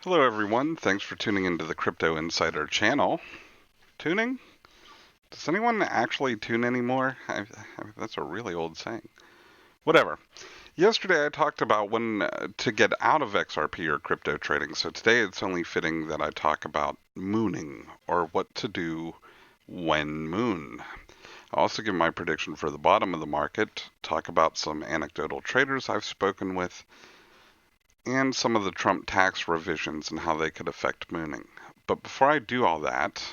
Hello, everyone. Thanks for tuning into the Crypto Insider channel. Tuning? Does anyone actually tune anymore? That's a really old saying. Whatever. Yesterday I talked about when to get out of XRP or crypto trading, so today it's only fitting that I talk about mooning, or what to do when moon. I'll also give my prediction for the bottom of the market, talk about some anecdotal traders I've spoken with, and some of the Trump tax revisions and how they could affect mooning. But before I do all that,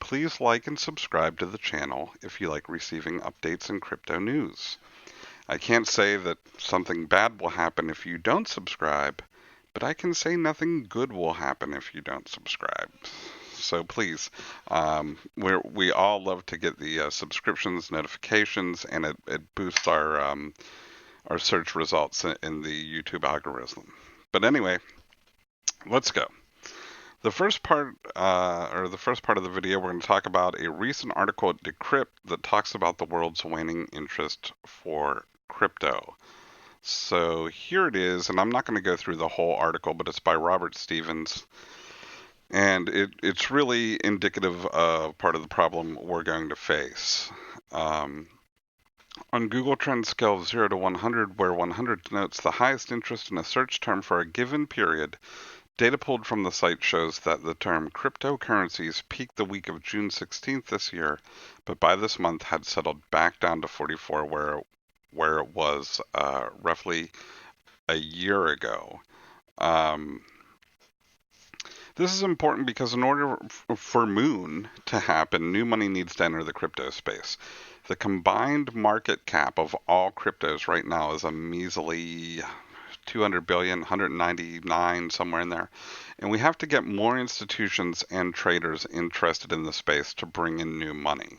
please like and subscribe to the channel if you like receiving updates and crypto news. I can't say that something bad will happen if you don't subscribe, but I can say nothing good will happen if you don't subscribe. So please, we all love to get the subscriptions, notifications, and it boosts our search results in the YouTube algorithm. But anyway, let's go. The first part, the first part of the video, we're going to talk about a recent article at Decrypt that talks about the world's waning interest for crypto. So here it is, and I'm not going to go through the whole article, but it's by Robert Stevens, and it's really indicative of part of the problem we're going to face. On Google Trends scale of 0 to 100, where 100 denotes the highest interest in a search term for a given period, data pulled from the site shows that the term cryptocurrencies peaked the week of June 16th this year, but by this month had settled back down to 44, where it was roughly a year ago. This is important because in order for Moon to happen, new money needs to enter the crypto space. The combined market cap of all cryptos right now is a measly 200 billion, 199, somewhere in there. And we have to get more institutions and traders interested in the space to bring in new money.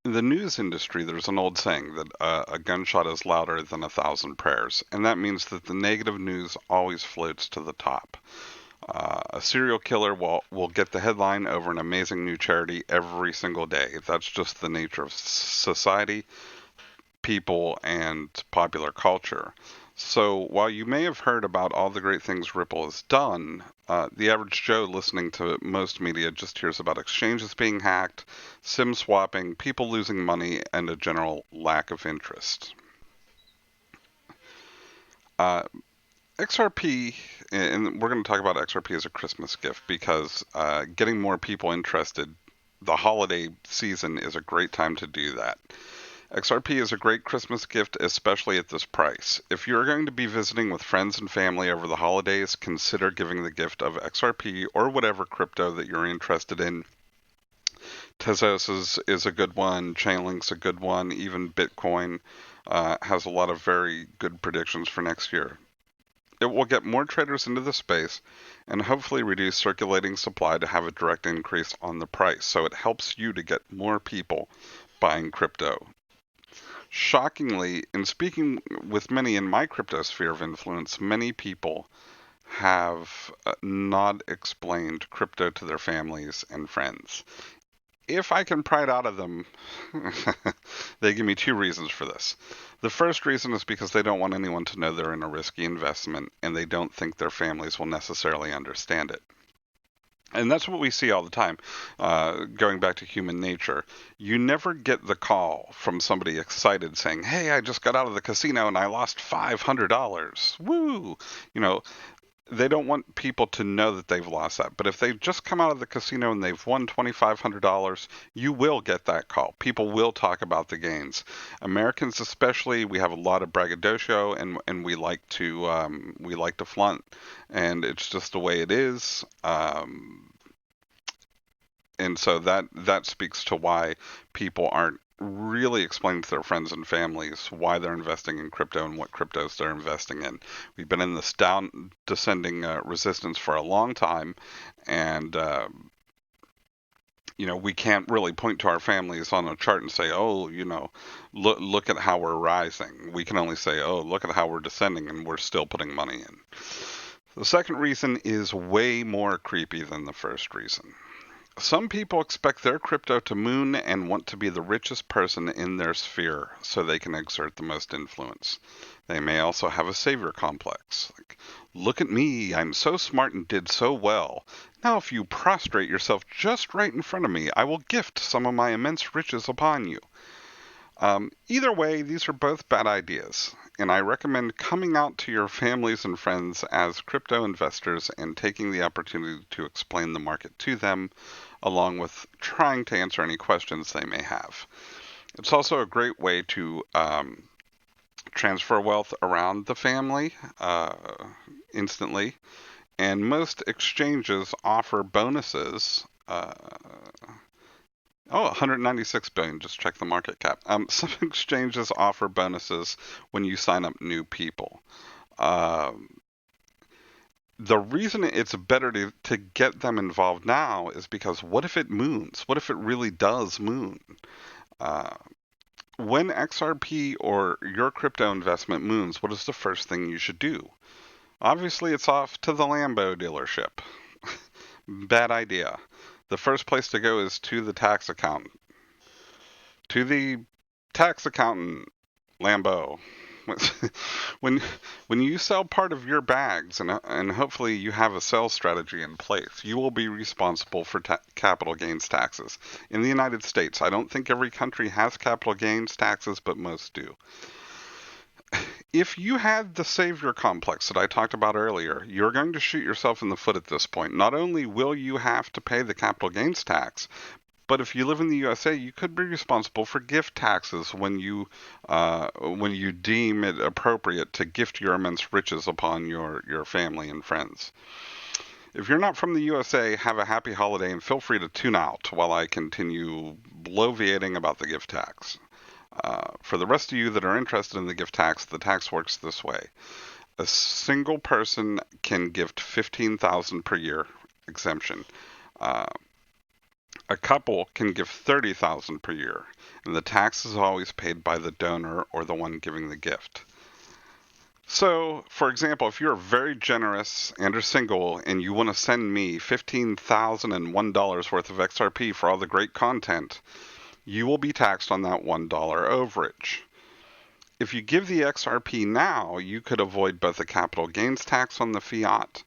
In the news industry, there's an old saying that a gunshot is louder than 1,000 prayers, and that means that the negative news always floats to the top. A serial killer will get the headline over an amazing new charity every single day. That's just the nature of society, people, and popular culture. So while you may have heard about all the great things Ripple has done, the average Joe listening to most media just hears about exchanges being hacked, SIM swapping, people losing money, and a general lack of interest. XRP, and we're going to talk about XRP as a Christmas gift because getting more people interested, the holiday season is a great time to do that. XRP is a great Christmas gift, especially at this price. If you're going to be visiting with friends and family over the holidays, consider giving the gift of XRP or whatever crypto that you're interested in. Tezos is a good one, Chainlink's a good one, even Bitcoin has a lot of very good predictions for next year. It will get more traders into the space and hopefully reduce circulating supply to have a direct increase on the price. So it helps you to get more people buying crypto. Shockingly, in speaking with many in my crypto sphere of influence, many people have not explained crypto to their families and friends. If I can pry it out of them, they give me two reasons for this. The first reason is because they don't want anyone to know they're in a risky investment, and they don't think their families will necessarily understand it. And that's what we see all the time. Going back to human nature, you never get the call from somebody excited saying, "Hey, I just got out of the casino and I lost $500. Woo!" You know, they don't want people to know that they've lost that. But if they just come out of the casino and they've won $2,500, you will get that call. People will talk about the gains. Americans, especially, we have a lot of braggadocio, and we like to flaunt, and it's just the way it is. And so that speaks to why people aren't really explaining to their friends and families why they're investing in crypto and what cryptos they're investing in. We've been in this descending resistance for a long time, and we can't really point to our families on a chart and say, "Oh, look at how we're rising." We can only say, "Oh, look at how we're descending," and we're still putting money in. The second reason is way more creepy than the first reason. Some people expect their crypto to moon and want to be the richest person in their sphere so they can exert the most influence. They may also have a savior complex. Like, look at me, I'm so smart and did so well. Now, if you prostrate yourself just right in front of me, I will gift some of my immense riches upon you. Either way, these are both bad ideas, and I recommend coming out to your families and friends as crypto investors and taking the opportunity to explain the market to them, along with trying to answer any questions they may have. It's also a great way to transfer wealth around the family instantly, and most exchanges offer bonuses. 196 billion. Just check the market cap. Some exchanges offer bonuses when you sign up new people. The reason it's better to get them involved now is because what if it moons? What if it really does moon? Uh, when XRP or your crypto investment moons, what is the first thing you should do? Obviously, it's off to the Lambo dealership. Bad idea. The first place to go is to the tax accountant. To the tax accountant, Lambeau. when when you sell part of your bags, and hopefully you have a sales strategy in place, you will be responsible for capital gains taxes. In the United States, I don't think every country has capital gains taxes, but most do. If you had the savior complex that I talked about earlier, you're going to shoot yourself in the foot at this point. Not only will you have to pay the capital gains tax, but if you live in the USA, you could be responsible for gift taxes when you deem it appropriate to gift your immense riches upon your family and friends. If you're not from the USA, have a happy holiday and feel free to tune out while I continue bloviating about the gift tax. For the rest of you that are interested in the gift tax, the tax works this way. A single person can gift $15,000 per year exemption. A couple can give $30,000 per year, and the tax is always paid by the donor or the one giving the gift. So, for example, if you're very generous and are single and you want to send me $15,001 worth of XRP for all the great content, you will be taxed on that $1 overage. If you give the XRP now, you could avoid both the capital gains tax on the fiat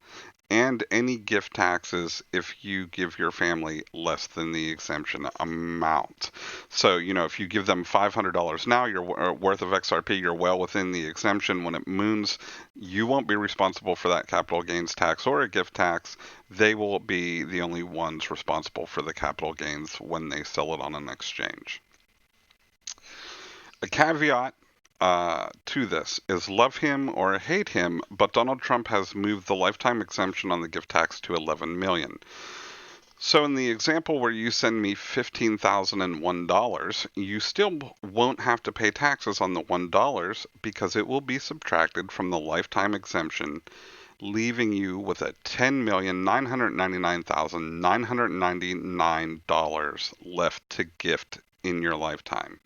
and any gift taxes if you give your family less than the exemption amount. So, if you give them $500 now, your worth of XRP, you're well within the exemption. When it moons, you won't be responsible for that capital gains tax or a gift tax. They will be the only ones responsible for the capital gains when they sell it on an exchange. A caveat to this is love him or hate him, but Donald Trump has moved the lifetime exemption on the gift tax to $11 million. So in the example where you send me $15,001, you still won't have to pay taxes on the $1 because it will be subtracted from the lifetime exemption, leaving you with a $10,999,999 left to gift in your lifetime.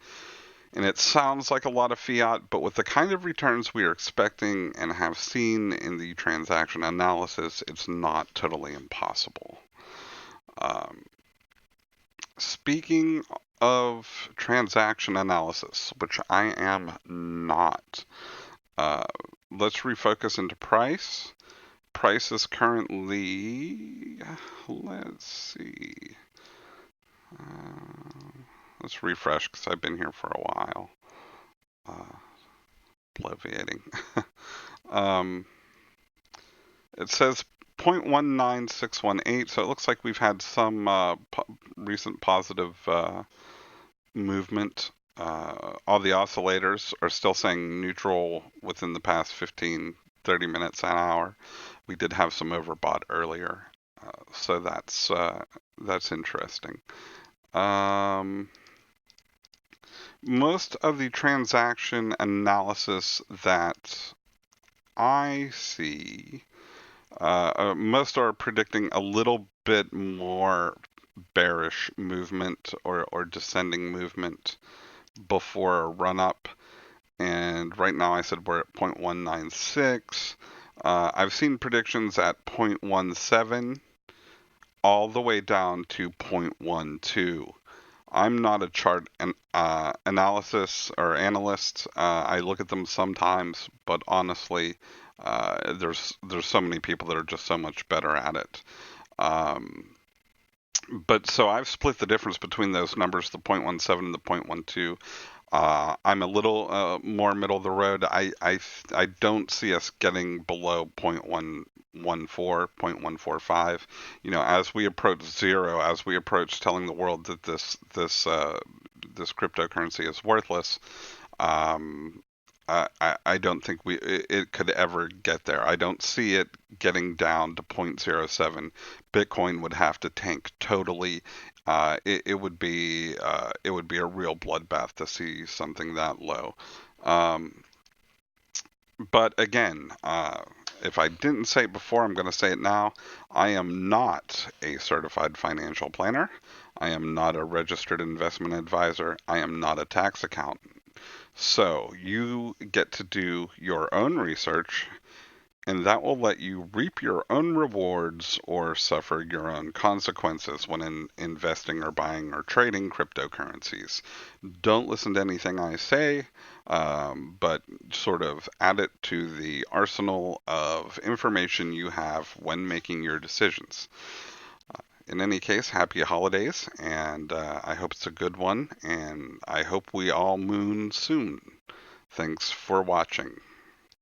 And it sounds like a lot of fiat, but with the kind of returns we are expecting and have seen in the transaction analysis, it's not totally impossible. Speaking of transaction analysis, which I am not, let's refocus into price. Price is currently, let's see. Let's refresh because I've been here for a while. Bloviating. It says 0.19618, so it looks like we've had some recent positive movement. All the oscillators are still saying neutral within the past 15, 30 minutes, an hour. We did have some overbought earlier, so that's interesting. Most of the transaction analysis that I see, most are predicting a little bit more bearish movement or descending movement before a run up. And right now I said we're at 0.196. I've seen predictions at 0.17. all the way down to 0.12. I'm not a chart analysis or analyst. I look at them sometimes, but honestly, there's so many people that are just so much better at it. But so I've split the difference between those numbers, the 0.17 and the 0.12. I'm a little more middle of the road. I don't see us getting below 0.114, 0.145. As we approach zero, as we approach telling the world that this cryptocurrency is worthless, um, I don't think it could ever get there. I don't see it getting down to 0.07. Bitcoin would have to tank totally. It would be a real bloodbath to see something that low. Um, but again, if I didn't say it before, I'm going to say it now. I am not a certified financial planner. I am not a registered investment advisor. I am not a tax accountant. So you get to do your own research, and that will let you reap your own rewards or suffer your own consequences when investing or buying or trading cryptocurrencies. Don't listen to anything I say, but sort of add it to the arsenal of information you have when making your decisions. In any case, happy holidays, and I hope it's a good one, and I hope we all moon soon. Thanks for watching.